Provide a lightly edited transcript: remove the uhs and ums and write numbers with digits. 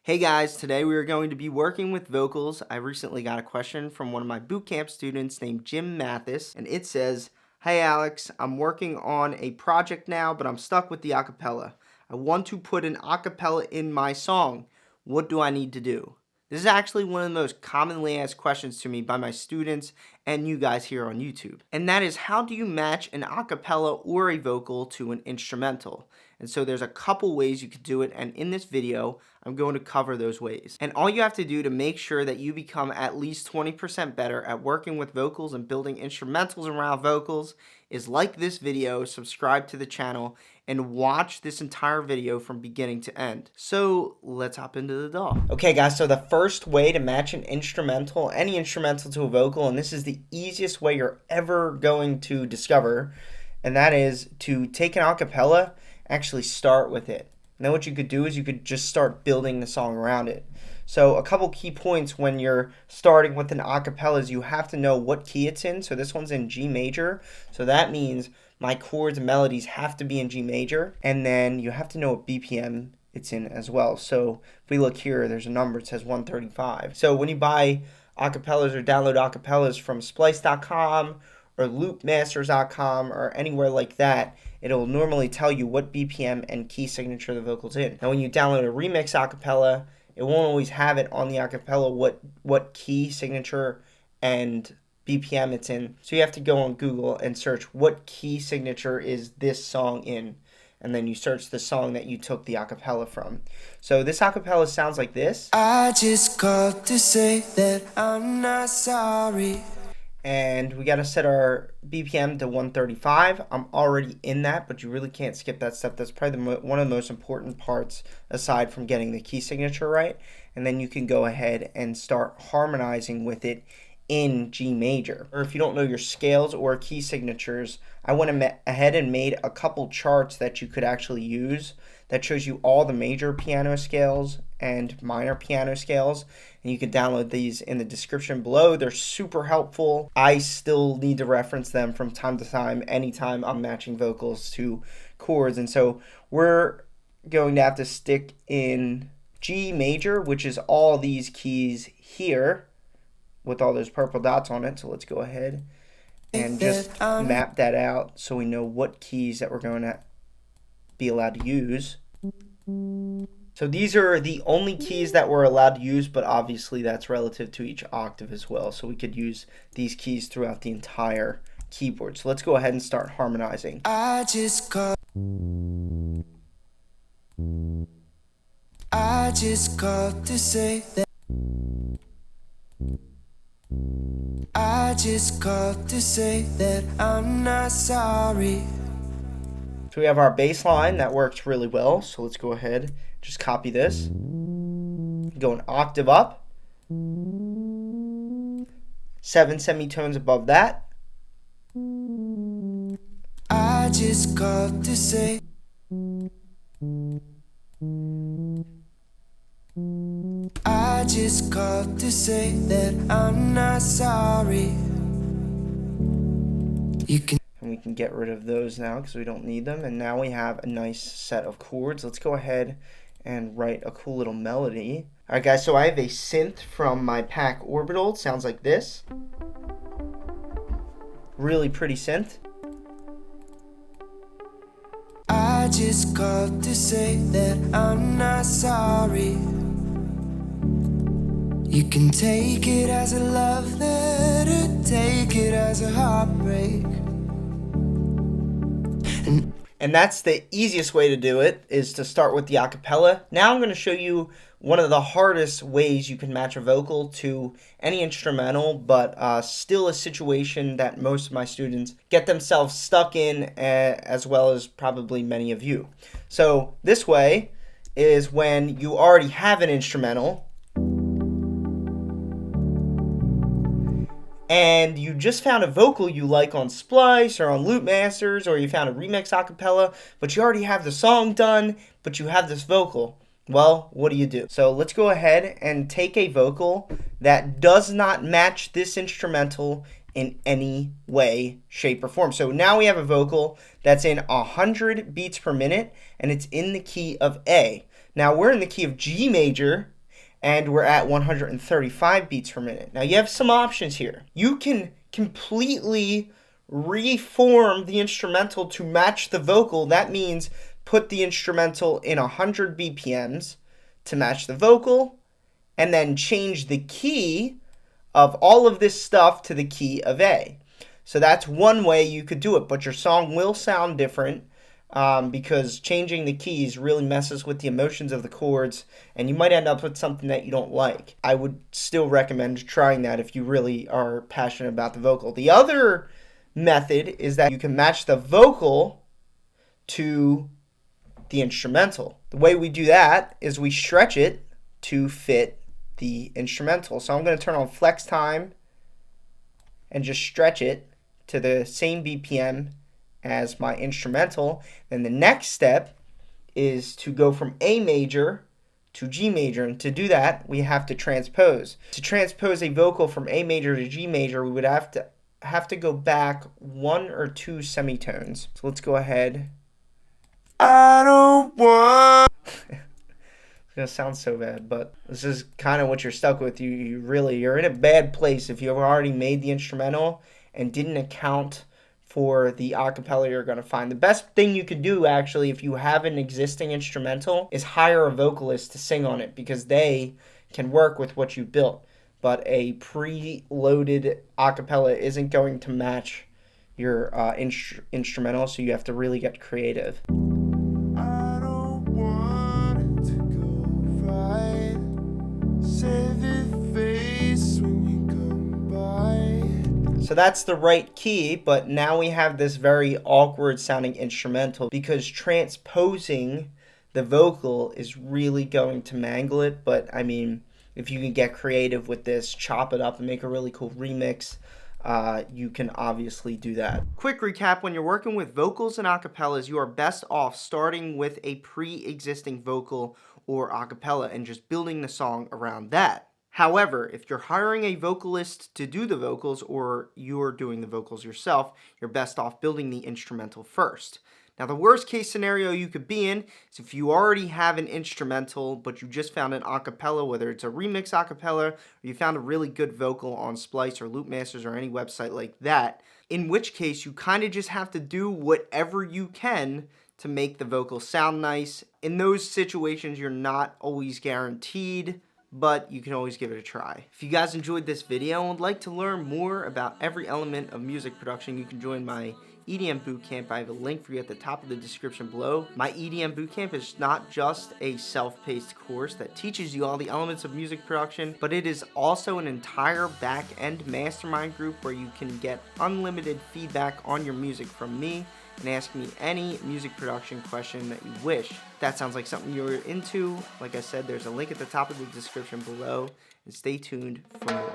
Hey guys, today we are going to be working with vocals. I recently got a question from one of my bootcamp students named Jim Mathis, and it says, "Hey Alex, I'm working on a project now, but I'm stuck with the acapella. I want to put an acapella in my song. What do I need to do?" This is actually one of the most commonly asked questions to me by my students and you guys here on YouTube. And that is, how do you match an acapella or a vocal to an instrumental? And so there's a couple ways you could do it, and in this video, I'm going to cover those ways. And all you have to do to make sure that you become at least 20% better at working with vocals and building instrumentals around vocals is like this video, subscribe to the channel, and watch this entire video from beginning to end. So let's hop into the DAW. Okay guys, so the first way to match an instrumental, any instrumental, to a vocal, and this is the easiest way you're ever going to discover, and that is to take an acapella, actually start with it. And then what you could do is you could just start building the song around it. So a couple key points when you're starting with an acapella is you have to know what key it's in. So this one's in G major. So that means my chords and melodies have to be in G major. And then you have to know what BPM it's in as well. So if we look here, there's a number, it says 135. So when you buy acapellas or download acapellas from splice.com or loopmasters.com or anywhere like that, it'll normally tell you what BPM and key signature the vocal's in. Now when you download a remix acapella, it won't always have it on the acapella what key signature and BPM it's in. So you have to go on Google and search what key signature is this song in, and then you search the song that you took the acapella from. So this acapella sounds like this. I just called to say that I'm not sorry. And we got to set our BPM to 135. I'm already in that, but you really can't skip that step. That's probably one of the most important parts aside from getting the key signature right. And then you can go ahead and start harmonizing with it in G major. Or if you don't know your scales or key signatures, I went ahead and made a couple charts that you could actually use that shows you all the major piano scales and minor piano scales, and you can download these in the description below. They're super helpful. I still need to reference them from time to time anytime I'm matching vocals to chords, and so we're going to have to stick in G major, which is all these keys here with all those purple dots on it. So let's go ahead and just map that out so we know what keys that we're going to be allowed to use. So these are the only keys that we're allowed to use, but obviously that's relative to each octave as well. So we could use these keys throughout the entire keyboard. So let's go ahead and start harmonizing. I just called to say that I just called to say that I'm not sorry. So we have our bass line that works really well. So let's go ahead and just copy this. Go an octave up. 7 semitones above that. I just called to say I just called to say that I'm not sorry. You can, and we can get rid of those now because we don't need them. And now we have a nice set of chords. Let's go ahead and write a cool little melody. Alright guys, so I have a synth from my Pack Orbital. It sounds like this. Really pretty synth. I just called to say that I'm not sorry. You can take it as a love letter, take it as a heartbreak. And that's the easiest way to do it, is to start with the acapella. Now I'm going to show you one of the hardest ways you can match a vocal to any instrumental, but still a situation that most of my students get themselves stuck in, as well as probably many of you. So this way is when you already have an instrumental and you just found a vocal you like on Splice or on Loopmasters, or you found a remix acapella, but you already have the song done, but you have this vocal. Well, what do? So let's go ahead and take a vocal that does not match this instrumental in any way, shape, or form. So now we have a vocal that's in 100 beats per minute, and it's in the key of A. Now we're in the key of G major, and we're at 135 beats per minute. Now you have some options here. You can completely reform the instrumental to match the vocal. That means put the instrumental in 100 BPMs to match the vocal, and then change the key of all of this stuff to the key of A. So that's one way you could do it, but your song will sound different because changing the keys really messes with the emotions of the chords, and you might end up with something that you don't like. I would still recommend trying that if you really are passionate about the vocal. The other method is that you can match the vocal to the instrumental. The way we do that is we stretch it to fit the instrumental. So I'm going to turn on flex time and just stretch it to the same BPM as my instrumental. Then the next step is to go from A major to G major, and to do that we have to transpose. To transpose a vocal from A major to G major, we would have to go back 1 or 2 semitones. So let's go ahead. I don't want. It's gonna sound so bad, but this is kind of what you're stuck with. You're in a bad place if you've already made the instrumental and didn't account for the acapella you're gonna find. The best thing you could do, actually, if you have an existing instrumental, is hire a vocalist to sing on it, because they can work with what you built. But a pre-loaded acapella isn't going to match your instrumental, so you have to really get creative. I don't want it to go right. Save your face when you come by. So that's the right key, but now we have this very awkward sounding instrumental because transposing the vocal is really going to mangle it. But I mean, if you can get creative with this, chop it up and make a really cool remix, you can obviously do that. Quick recap: when you're working with vocals and acapellas, you are best off starting with a pre-existing vocal or acapella and just building the song around that. However, if you're hiring a vocalist to do the vocals, or you're doing the vocals yourself, you're best off building the instrumental first. Now, the worst case scenario you could be in is if you already have an instrumental, but you just found an acapella, whether it's a remix acapella, or you found a really good vocal on Splice or Loopmasters or any website like that, in which case you kind of just have to do whatever you can to make the vocal sound nice. In those situations, you're not always guaranteed, but you can always give it a try. If you guys enjoyed this video and would like to learn more about every element of music production, you can join my EDM Bootcamp. I have a link for you at the top of the description below. My EDM Bootcamp is not just a self-paced course that teaches you all the elements of music production, but it is also an entire back-end mastermind group where you can get unlimited feedback on your music from me and ask me any music production question that you wish. If that sounds like something you're into, like I said, there's a link at the top of the description below, and stay tuned for more.